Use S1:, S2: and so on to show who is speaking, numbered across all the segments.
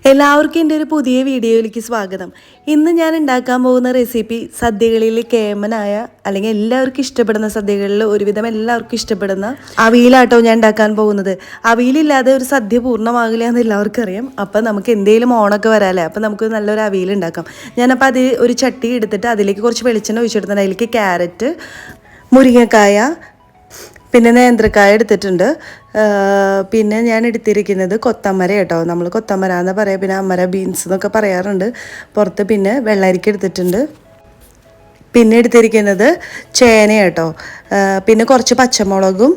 S1: എല്ലാവർക്കും എൻ്റെ ഒരു പുതിയ വീഡിയോയിലേക്ക് സ്വാഗതം. ഇന്ന് ഞാൻ ഉണ്ടാക്കാൻ പോകുന്ന റെസിപ്പി സദ്യകളിൽ കേമനായ അല്ലെങ്കിൽ എല്ലാവർക്കും ഇഷ്ടപ്പെടുന്ന സദ്യകളിൽ ഒരുവിധം എല്ലാവർക്കും ഇഷ്ടപ്പെടുന്ന അവിയലാട്ടോ ഞാൻ ഉണ്ടാക്കാൻ പോകുന്നത്. അവിയലില്ലാതെ ഒരു സദ്യ പൂർണ്ണമാകില്ല എന്ന് എല്ലാവർക്കും അറിയാം. അപ്പം നമുക്ക് എന്തെങ്കിലും ഓണമൊക്കെ വരാല്ലേ, അപ്പം നമുക്ക് നല്ലൊരു അവിയൽ ഉണ്ടാക്കാം. ഞാനപ്പോൾ അത് ഒരു ചട്ടി എടുത്തിട്ട് അതിലേക്ക് കുറച്ച് വെളിച്ചെണ്ണ ഒഴിച്ചെടുത്തിട്ട് അതിലേക്ക് ക്യാരറ്റ്, മുരിങ്ങക്കായ, പിന്നെ നേന്ത്രക്കായ എടുത്തിട്ടുണ്ട്. പിന്നെ ഞാൻ എടുത്തിരിക്കുന്നത് കൊത്തമര കേട്ടോ. നമ്മൾ കൊത്തമര എന്ന് പറയാം, പിന്നെ അമര ബീൻസ് എന്നൊക്കെ പറയാറുണ്ട് പുറത്ത്. പിന്നെ വെള്ളരിക്ക എടുത്തിട്ടുണ്ട്. പിന്നെ എടുത്തിരിക്കുന്നത് ചേന കേട്ടോ. പിന്നെ കുറച്ച് പച്ചമുളകും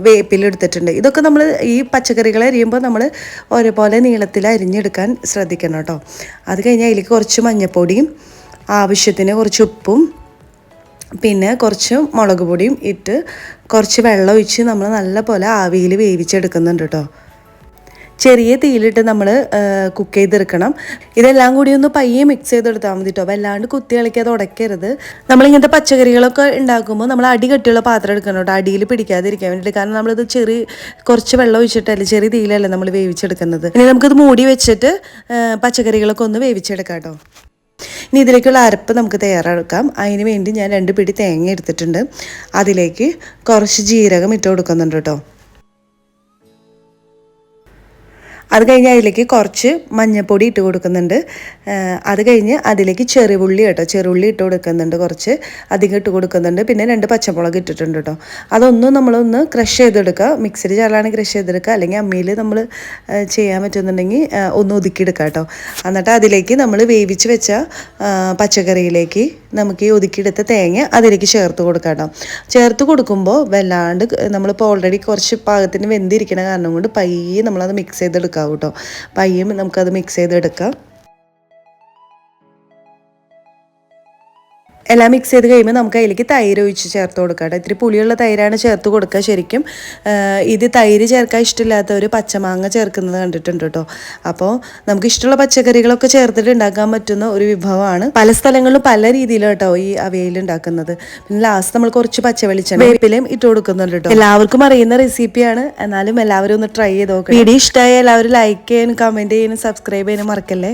S1: വേപ്പിലും എടുത്തിട്ടുണ്ട്. ഇതൊക്കെ നമ്മൾ ഈ പച്ചക്കറികൾ അരിയുമ്പോൾ നമ്മൾ ഒരേപോലെ നീളത്തിൽ അരിഞ്ഞെടുക്കാൻ ശ്രദ്ധിക്കണം കേട്ടോ. അത് കഴിഞ്ഞാൽ അതിലേക്ക് കുറച്ച് മഞ്ഞൾപ്പൊടിയും ആവശ്യത്തിന് കുറച്ച് ഉപ്പും പിന്നെ കുറച്ച് മുളക് പൊടിയും ഇട്ട് കുറച്ച് വെള്ളം ഒഴിച്ച് നമ്മൾ നല്ല പോലെ ആവിയിൽ വേവിച്ചെടുക്കുന്നുണ്ട് കേട്ടോ. ചെറിയ തീയിലിട്ട് നമ്മൾ കുക്ക് ചെയ്തെടുക്കണം. ഇതെല്ലാം കൂടി ഒന്ന് പയ്യെ മിക്സ് ചെയ്തെടുത്താൽ മതി കേട്ടോ. വല്ലാണ്ട് കുത്തി കളിക്കാതെ ഉടയ്ക്കരുത്. നമ്മളിങ്ങനത്തെ പച്ചക്കറികളൊക്കെ ഉണ്ടാക്കുമ്പോൾ നമ്മൾ അടി കട്ടിയുള്ള പാത്രം എടുക്കണം കേട്ടോ, അടിയിൽ പിടിക്കാതിരിക്കാൻ വേണ്ടിയിട്ട്. കാരണം നമ്മളിത് കുറച്ച് വെള്ളം ഒഴിച്ചിട്ടല്ലേ, ചെറിയ തീയിലല്ലേ നമ്മൾ വേവിച്ചെടുക്കുന്നത്. ഇനി നമുക്കിത് മൂടി വെച്ചിട്ട് പച്ചക്കറികളൊക്കെ ഒന്ന് വേവിച്ചെടുക്കാം കേട്ടോ. ഇനി ഇതിലേക്കുള്ള അരപ്പ് നമുക്ക് തയ്യാറാക്കാം. അതിന് വേണ്ടി ഞാൻ 2 പിടി തേങ്ങ എടുത്തിട്ടുണ്ട്. അതിലേക്ക് കുറച്ച് ജീരകം ഇട്ട് കൊടുക്കുന്നുണ്ട് കേട്ടോ. അത് കഴിഞ്ഞ് അതിലേക്ക് കുറച്ച് മഞ്ഞൾപ്പൊടി ഇട്ട് കൊടുക്കുന്നുണ്ട്. അത് കഴിഞ്ഞ് അതിലേക്ക് ചെറുള്ളി കേട്ടോ, ചെറുള്ളി ഇട്ട് കൊടുക്കുന്നുണ്ട്, കുറച്ച് അധികം ഇട്ട് കൊടുക്കുന്നുണ്ട്. പിന്നെ 2 പച്ചമുളക് ഇട്ടിട്ടുണ്ട് കേട്ടോ. അതൊന്നും നമ്മളൊന്ന് ക്രഷ് ചെയ്തെടുക്കുക. മിക്സിയുടെ ജാറിലാണെങ്കിൽ ക്രഷ് ചെയ്തെടുക്കുക, അല്ലെങ്കിൽ അമ്മിയിൽ നമ്മൾ ചെയ്യാൻ പറ്റുന്നുണ്ടെങ്കിൽ ഒന്ന് ഒതുക്കിയെടുക്കുക കേട്ടോ. എന്നിട്ട് അതിലേക്ക് നമ്മൾ വേവിച്ച് വെച്ച പച്ചക്കറിയിലേക്ക് നമുക്ക് ഈ ഒതുക്കിയെടുത്ത തേങ്ങ അതിലേക്ക് ചേർത്ത് കൊടുക്കാം കേട്ടോ. ചേർത്ത് കൊടുക്കുമ്പോൾ വല്ലാണ്ട് നമ്മളിപ്പോൾ ഓൾറെഡി കുറച്ച് പാകത്തിന് വെന്തിരിക്കണ കാരണം കൊണ്ട് പയ്യെ നമ്മളത് മിക്സ് ചെയ്തെടുക്കാം കേട്ടോ. പയ്യെ നമുക്കത് മിക്സ് ചെയ്തെടുക്കാം. എല്ലാം മിക്സ് ചെയ്ത് കഴിയുമ്പോൾ നമുക്ക് അതിലേക്ക് തൈര് ഒഴിച്ച് ചേർത്ത് കൊടുക്കാം കേട്ടോ. ഇത്തിരി പുളിയുള്ള തൈരാണ് ചേർത്ത് കൊടുക്കുക ശരിക്കും. ഇത് തൈര് ചേർക്കാൻ ഇഷ്ടമില്ലാത്തവർ പച്ചമാങ്ങ ചേർക്കുന്നത് കണ്ടിട്ടുണ്ട് കേട്ടോ. അപ്പോൾ നമുക്ക് ഇഷ്ടമുള്ള പച്ചക്കറികളൊക്കെ ചേർത്തിട്ട് ഉണ്ടാക്കാൻ പറ്റുന്ന ഒരു വിഭവമാണ്. പല സ്ഥലങ്ങളിലും പല രീതിയിലും കേട്ടോ ഈ അവിയൽ ഉണ്ടാക്കുന്നത്. പിന്നെ ലാസ്റ്റ് നമ്മൾ കുറച്ച് പച്ച വെളിച്ചെണ്ണ വേപ്പിലയും ഇട്ട് കൊടുക്കുന്നുണ്ട് കേട്ടോ. എല്ലാവർക്കും അറിയുന്ന റെസിപ്പിയാണ്, എന്നാലും എല്ലാവരും ഒന്ന് ട്രൈ ചെയ്ത് നോക്കാം. വീഡിയോ ഇഷ്ടമായ എല്ലാവരും ലൈക്ക് ചെയ്യാനും കമൻറ്റ് ചെയ്യാനും സബ്സ്ക്രൈബ് ചെയ്യാനും മറക്കല്ലേ.